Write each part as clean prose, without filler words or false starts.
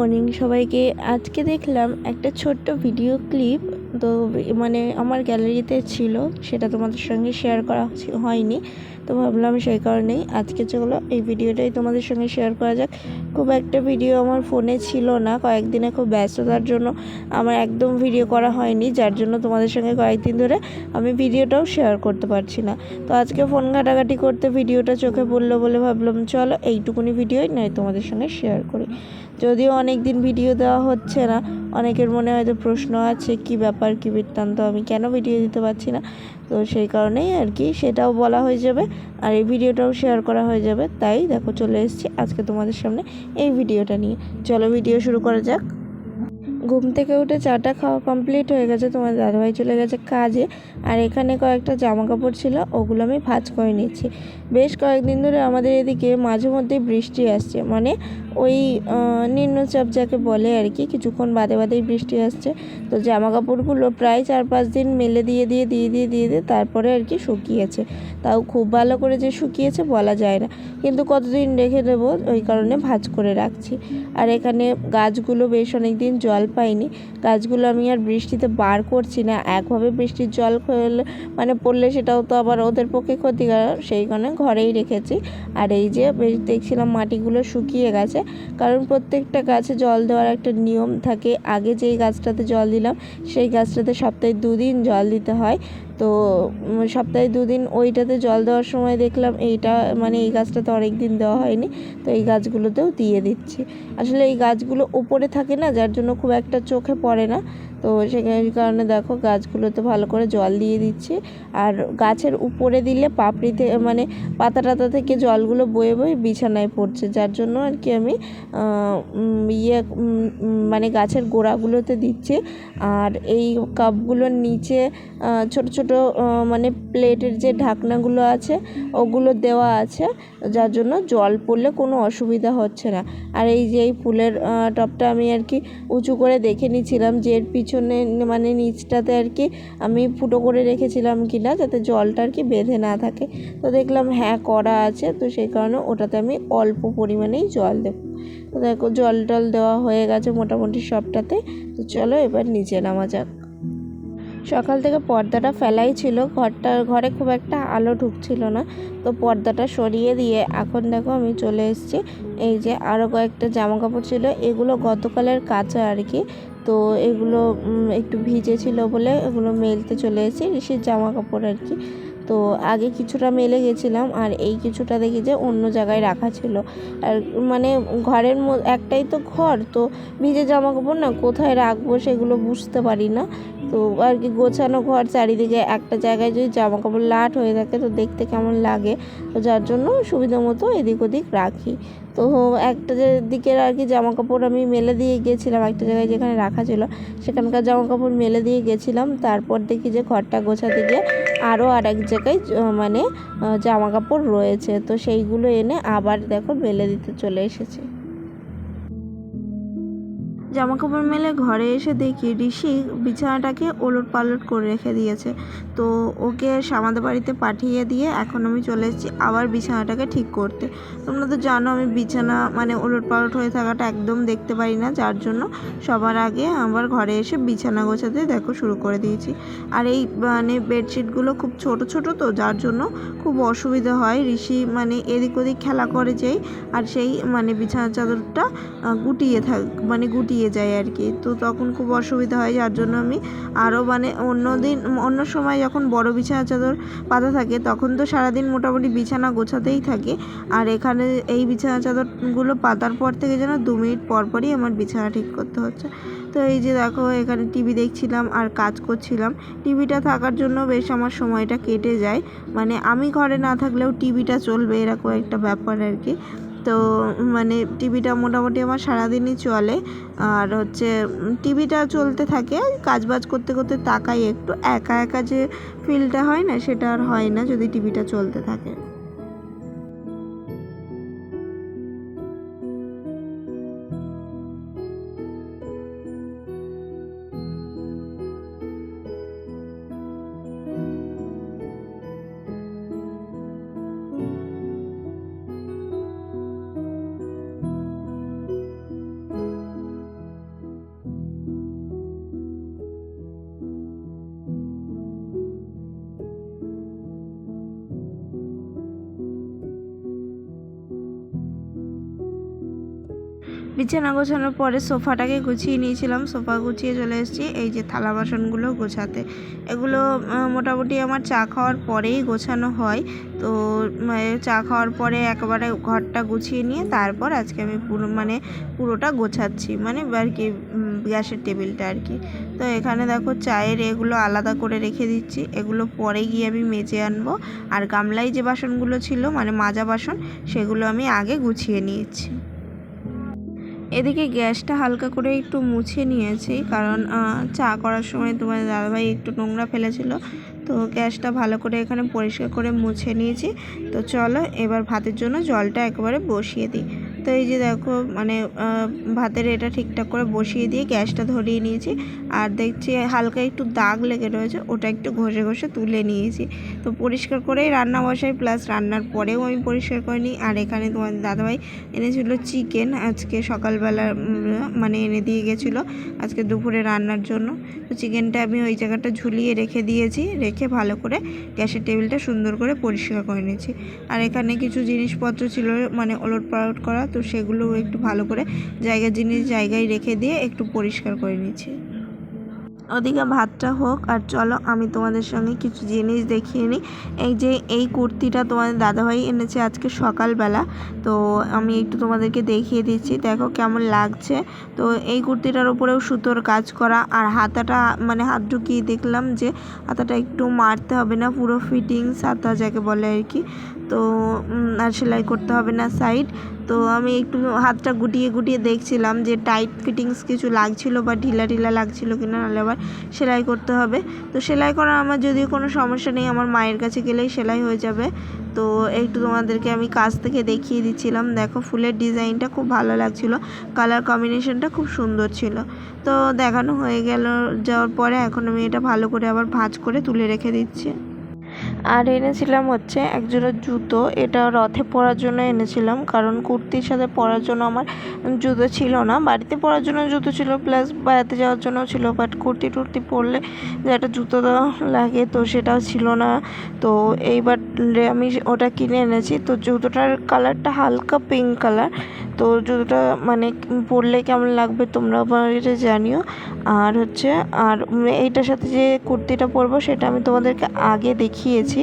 Morning সবাইকে। আজকে দেখলাম একটা ছোট্ট ভিডিও ক্লিপ, তো মানে আমার গ্যালারিতে ছিল, সেটা তোমাদের সঙ্গে শেয়ার করা হয়নি, তো ভাবলাম সেই কারণেই আজকে চলো এই ভিডিওটাই তোমাদের সঙ্গে শেয়ার করা যাক। খুব একটা ভিডিও আমার ফোনে ছিল না, কয়েকদিনে খুব ব্যস্ততার জন্য আমার একদম ভিডিও করা হয়নি, যার জন্য তোমাদের সঙ্গে কয়েকদিন ধরে আমি ভিডিওটাও শেয়ার করতে পারছি না। তো আজকে ফোন ঘাটাঘাটি করতে ভিডিওটা চোখে পড়লো বলে ভাবলাম চলো এইটুকুনি ভিডিওই নয় তোমাদের সঙ্গে শেয়ার করি। যদিও অনেক দিন ভিডিও দেওয়া হচ্ছে না, অনেকের মনে হয়তো প্রশ্ন আছে কি ব্যাপার কি বৃত্তান্ত, আমি কেন ভিডিও দিতে পারছি না, তো সেই কারণেই আর কি সেটাও বলা হয়ে যাবে আর এই ভিডিওটাও শেয়ার করা হয়ে যাবে। তাই দেখো চলে এসেছি আজকে তোমাদের সামনে এই ভিডিওটা নিয়ে। চলো ভিডিও শুরু করা যাক। ঘুম থেকে উঠে চাটা খাওয়া কমপ্লিট হয়ে গেছে, তোমার দাদাভাই চলে গেছে কাজে, আর এখানে কয়েকটা জামা কাপড় ছিল ওগুলো আমি ভাঁজ করে নিচ্ছি। বেশ কয়েকদিন ধরে আমাদের এদিকে মাঝে মধ্যেই বৃষ্টি আসছে, মানে ওই নিম্নচাপ যাকে বলে আর কি, কিছুক্ষণ বাদে বাদেই বৃষ্টি আসছে। তো জামা কাপড়গুলো প্রায় 4-5 দিন মেলে দিয়ে তারপরে আর কি শুকিয়েছে। তাও খুব ভালো করে যে শুকিয়েছে বলা যায় না, কিন্তু কতদিন রেখে দেবো ওই কারণে ভাঁজ করে রাখছি। আর এখানে গাছগুলো বেশ অনেক দিন জল পাইনি, গাছগুলো আমি আর বৃষ্টিতে বার করছি না, একভাবে বৃষ্টির জল মানে পড়লে সেটাও তো আবার ওদের পক্ষে ক্ষতিকারক, সেই কারণে ঘরেই রেখেছি। আর এই যে বেশ দেখছিলাম মাটিগুলো শুকিয়ে গেছে, কারণ প্রত্যেকটা গাছে জল দেওয়ার একটা নিয়ম থাকে। আগে যেই গাছটাতে জল দিলাম সেই গাছটাতে সপ্তাহে 2 দিন জল দিতে হয়, তো সপ্তাহে 2 দিন ওইটাতে জল দেওয়ার সময় দেখলাম এইটা মানে এই গাছটাতে অনেক দিন দেওয়া হয়নি, তো এই গাছগুলোতেও দিয়ে দিচ্ছি। আসলে এই গাছগুলো উপরে থাকে না, যার জন্য খুব একটা চোখে পড়ে না, তো সেই কারণে দেখো গাছগুলোতে ভালো করে জল দিয়ে দিচ্ছি। আর গাছের উপরে দিলে পাপড়িতে মানে পাতা টাতা থেকে জলগুলো বয়ে বয়ে বিছানায় পড়ছে, যার জন্য আর কি আমি মানে গাছের গোড়াগুলোতে দিচ্ছি। আর এই কাপগুলোর নিচে ছোট ছোট মানে প্লেটের যে ঢাকনাগুলো আছে ওগুলো দেওয়া আছে, যার জন্য জল পড়লে কোনো অসুবিধা হচ্ছে না। আর এই যে এই ফুলের টবটা আমি আর কি উঁচু করে দেখে নিয়েছিলাম যে এর পিছনে মানে নিচটাতে আর কি আমি ফুটো করে রেখেছিলাম কি না, যাতে জলটা আর কি বেঁধে না থাকে। তো দেখলাম হ্যাঁ করা আছে, তো সেই কারণে ওটাতে আমি অল্প পরিমাণেই জল দেবো। তো দেখো জল টল দেওয়া হয়ে গেছে মোটামুটি সবটাতে, তো চলো এবার নিচে নামা যাক। সকাল থেকে পর্দাটা ফেলাই ছিল, ঘরে খুব একটা আলো ঢুকছিল না, তো পর্দাটা সরিয়ে দিয়ে এখন দেখো আমি চলে এসেছি। এই যে আরও কয়েকটা জামা কাপড় ছিল, এগুলো গতকালের কাচা আর কি, তো এগুলো একটু ভিজে ছিল বলে এগুলো মেলতে চলে এসেছি, ঋষির জামা কাপড় আর কি। তো আগে কিছুটা মেলে গেছিলাম আর এই কিছুটা দেখি যে অন্য জায়গায় রাখা ছিল। আর মানে ঘরের একটাই তো ঘর, তো ভিজে জামা কাপড় না কোথায় রাখবো সেগুলো বুঝতে পারি না, তো আর কি গোছানো ঘর, চারিদিকে একটা জায়গায় যদি জামা কাপড় লাট হয়ে থাকে তো দেখতে কেমন লাগে, তো যার জন্য সুবিধা মতো এদিক ওদিক রাখি। তো একটা দিকের আর কি জামা কাপড় আমি মেলে দিয়ে গেছিলাম, একটা জায়গায় যেখানে রাখা ছিল সেখানকার জামা কাপড় মেলে দিয়ে গেছিলাম, তারপর দেখি যে ঘরটা গোছাতে গিয়ে আরও আর এক জায়গায় মানে জামা কাপড় রয়েছে, তো সেইগুলো এনে আবার দেখো মেলে দিতে চলে এসেছি। জামা কাপড় মেলে ঘরে এসে দেখি ঋষি বিছানাটাকে ওলট পালট করে রেখে দিয়েছে, তো ওকে আমাদের বাড়িতে পাঠিয়ে দিয়ে এখন আমি চলে এসেছি আবার বিছানাটাকে ঠিক করতে। তোমরা তো জানো আমি বিছানা মানে ওলট পালট হয়ে থাকাটা একদম দেখতে পারি না, যার জন্য সবার আগে আবার ঘরে এসে বিছানা গোছাতে দেখো শুরু করে দিয়েছি। আর এই মানে বেডশিটগুলো খুব ছোট ছোট, তো যার জন্য খুব অসুবিধা হয়, ঋষি মানে এদিক ওদিক খেলা করে যেই আর সেই মানে বিছানার চাদরটা গুটিয়ে যায় আর কি, তো তখন খুব অসুবিধা হয়, যার জন্য আমি আরও মানে অন্য সময় যখন বড় বিছানা চাদর পাতা থাকে তখন তো সারাদিন মোটামুটি বিছানা গোছাতেই থাকে, আর এখানে এই বিছানা চাদরগুলো পাতার পর থেকে যেন 2 মিনিট পরই আমার বিছানা ঠিক করতে হচ্ছে। তো এই যে দেখো এখানে টিভি দেখছিলাম আর কাজ করছিলাম, টিভিটা থাকার জন্য বেশ আমার সময়টা কেটে যায়, মানে আমি ঘরে না থাকলেও টিভিটা চলবে এরকম একটা ব্যাপার আর কি। তো মানে টিভিটা মোটামুটি আমার সারাদিনই চলে, আর হচ্ছে টিভিটা চলতে থাকে, কাজবাজ করতে করতে তাকাই একটু, একা একা যে ফিলটা হয় না সেটা আর হয় না যদি টিভিটা চলতে থাকে। বিছানা গোছানোর পরে সোফাটাকে গুছিয়ে নিয়েছিলাম, সোফা গুছিয়ে চলে এসেছি এই যে থালা বাসনগুলো গোছাতে। এগুলো মোটামুটি আমার চা খাওয়ার পরেই গোছানো হয়। তো চা খাওয়ার পরে একেবারে ঘরটা গুছিয়ে নিয়ে তারপর আজকে আমি পুরোটা গোছাচ্ছি, মানে আর কি গ্যাসের টেবিলটা আর কি। তো এখানে দেখো চায়ের এগুলো আলাদা করে রেখে দিচ্ছি, এগুলো পরে গিয়ে আমি মেজে আনবো। আর গামলায় যে বাসনগুলো ছিল মানে মাজা বাসন, সেগুলো আমি আগে গুছিয়ে নিয়েছি। এদিকে গ্যাসটা হালকা করে একটু মুছে নিয়েছি, কারণ চা করার সময় তোমার দাদাভাই একটু নোংরা ফেলেছিল। তো গ্যাসটা ভালো করে এখানে পরিষ্কার করে মুছে নিয়েছি। তো চলো এবার ভাতের জন্য জলটা একেবারে বসিয়ে দিই। তো এই যে দেখো ভাতের এটা ঠিকঠাক করে বসিয়ে দিয়ে গ্যাসটা ধরিয়ে নিয়েছি। আর দেখছি হালকা একটু দাগ লেগে রয়েছে, ওটা একটু ঘষে ঘষে তুলে নিয়েছি। তো পরিষ্কার করেই রান্না বসাই, প্লাস রান্নার পরেও আমি পরিষ্কার করে নিই। আর এখানে তোমার দাদাভাই এনেছিল চিকেন, আজকে সকালবেলা মানে এনে দিয়ে গেছিলো আজকে দুপুরে রান্নার জন্য। তো চিকেনটা আমি ওই জায়গাটা ঝুলিয়ে রেখে দিয়েছি, রেখে ভালো করে গ্যাসের টেবিলটা সুন্দর করে পরিষ্কার করে নিয়েছি। আর এখানে কিছু জিনিসপত্র ছিল মানে ওলট পালট করা, তো সেগুলো একটু ভালো করে জায়গায় রেখে দিয়ে একটু পরিষ্কার করে নিয়েছি। ওদিকে ভাতটা হোক, আর চলো আমি তোমাদের সঙ্গে কিছু জিনিস দেখিয়ে নিই। এই যে এই কুর্তিটা তোমাদের দাদাভাই এনেছে আজকে সকালবেলা, তো আমি একটু তোমাদেরকে দেখিয়ে দিচ্ছি, দেখো কেমন লাগছে। তো এই কুর্তিটার উপরেও সুতোর কাজ করা, আর হাতাটা মানে হাত ঢুকিয়ে দেখলাম যে হাতাটা একটু মারতে হবে না, পুরো ফিটিংস হাতা যাকে বলে আর কি। তো আর সেলাই করতে হবে না সাইড। তো আমি একটু হাতটা গুটিয়ে গুটিয়ে দেখছিলাম যে টাইট ফিটিংস কিছু লাগছিলো বা ঢিলা ঢিলা লাগছিলো কিনা, নাহলে আবার সেলাই করতে হবে। তো সেলাই করার আমার যদিও কোনো সমস্যা নেই, আমার মায়ের কাছে গেলেই সেলাই হয়ে যাবে। তো একটু তোমাদেরকে আমি কাছ থেকে দেখিয়ে দিচ্ছিলাম, দেখো ফুলের ডিজাইনটা খুব ভালো লাগছিলো, কালার কম্বিনেশনটা খুব সুন্দর ছিল। তো দেখানো হয়ে যাওয়ার পরে এখন আমি এটা ভালো করে আবার ভাঁজ করে তুলে রেখে দিচ্ছি। আর এনেছিলাম হচ্ছে একজোড়া জুতো, এটা রথে পরার জন্য এনেছিলাম, কারণ কুর্তির সাথে পরার জন্য আমার জুতো ছিল না। বাড়িতে পরার জন্য জুতো ছিল, প্লাস বেড়াতে যাওয়ার জন্য ছিল, বাট কুর্তি টুর্তি পরলে যে একটা জুতো লাগে তো সেটাও ছিল না। তো এইবার আমি ওটা কিনে এনেছি। তো জুতোটার কালারটা হালকা পিঙ্ক কালার। তো জুতোটা মানে পরলে কেমন লাগবে তোমরা এটা জানিও। আর হচ্ছে আর এইটার সাথে যে কুর্তিটা পরবো সেটা আমি তোমাদেরকে আগে দেখিয়েছি।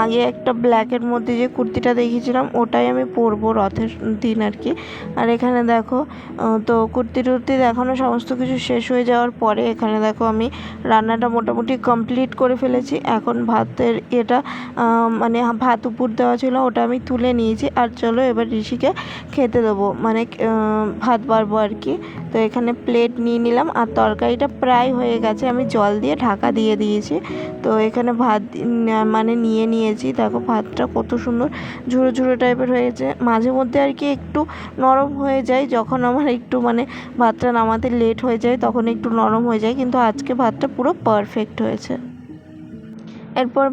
আগে একটা ব্ল্যাকের মধ্যে যে কুর্তিটা দেখিয়েছিলাম ওটাই আমি পরবো রথের দিন আর কি। আর এখানে দেখো তো কুর্তি টুর্তি দেখানো সমস্ত কিছু শেষ হয়ে যাওয়ার পরে এখানে দেখো আমি রান্নাটা মোটামুটি কমপ্লিট করে ফেলেছি। এখন ভাতের এটা মানে ভাত উপর দেওয়া ছিল, ওটা আমি তুলে নিয়েছি। আর চলো এবার ঋষিকে খেতে দেবো, মানে ভাত বাড়বো আর কি। তো এখানে প্লেট নিয়ে নিলাম, আর তরকারিটা প্রায় হয়ে গেছে, আমি জল দিয়ে ঢাকা দিয়ে দিয়েছি। তো এখানে ভাত মানে নিয়ে নিয়েছি, দেখো ভাতটা কত সুন্দর ঝুড়ো ঝুড়ো টাইপের হয়েছে। মাঝে মধ্যে আর কি একটু নরম হয়ে যায়, যখন আমার একটু মানে ভাতটা নামাতে লেট হয়ে যায় তখন একটু নরম হয়ে যায়, কিন্তু আজকে ভাতটা পুরো পারফেক্ট হয়েছে। এরপর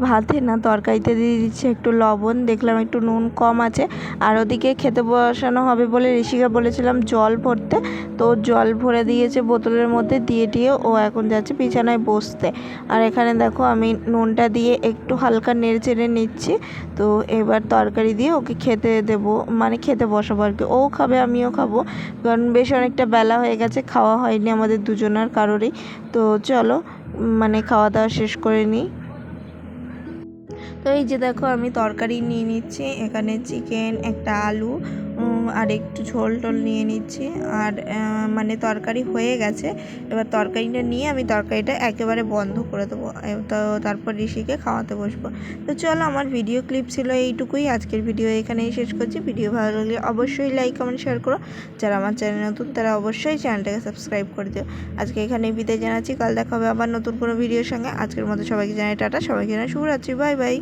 ভাতে না তরকারিতে দিয়ে দিচ্ছি একটু লবণ, দেখলাম একটু নুন কম আছে। আর ওদিকে খেতে বসানো হবে বলে ঋষিকা বলেছিলাম জল ভরতে, তো জল ভরে দিয়েছে বোতলের মধ্যে, দিয়ে ও এখন যাচ্ছে বিছানায় বসতে। আর এখানে দেখো আমি নুনটা দিয়ে একটু হালকা নেড়ে চেড়ে নিচ্ছি। তো এবার তরকারি দিয়ে ওকে খেতে দেবো, মানে খেতে বসাবো আর কি। ও খাবে আমিও খাবো, কারণ বেশ অনেকটা বেলা হয়ে গেছে, খাওয়া হয়নি আমাদের দুজনের কারোরই। তো চলো মানে খাওয়া দাওয়া শেষ করে নিই। তো এই যে দেখো আমি তরকারি নিয়ে নিচ্ছি, এখানে চিকেন, একটা আলু আর একটু ঝোল টোল নিয়ে নিচ্ছি। আর মানে তরকারি হয়ে গেছে, এবার তরকারিটা নিয়ে আমি তরকারিটা একেবারে বন্ধ করে দেবো। তো তারপর ঋষিকে খাওয়াতে বসবো। তো চলো আমার ভিডিও ক্লিপ ছিল এইটুকুই, আজকের ভিডিও এখানেই শেষ করছি। ভিডিও ভালো লাগলে অবশ্যই লাইক কমেন্ট শেয়ার করো, যারা আমার চ্যানেল নতুন তারা অবশ্যই চ্যানেলটাকে সাবস্ক্রাইব করে দিও। আজকে এখানেই বিদায় জানাচ্ছি, কাল দেখা হবে আবার নতুন কোনো ভিডিওর সঙ্গে। আজকের মতো সবাইকে জানাই টাটা, সবাইকে জানাই শুভরাত্রি, বাই বাই।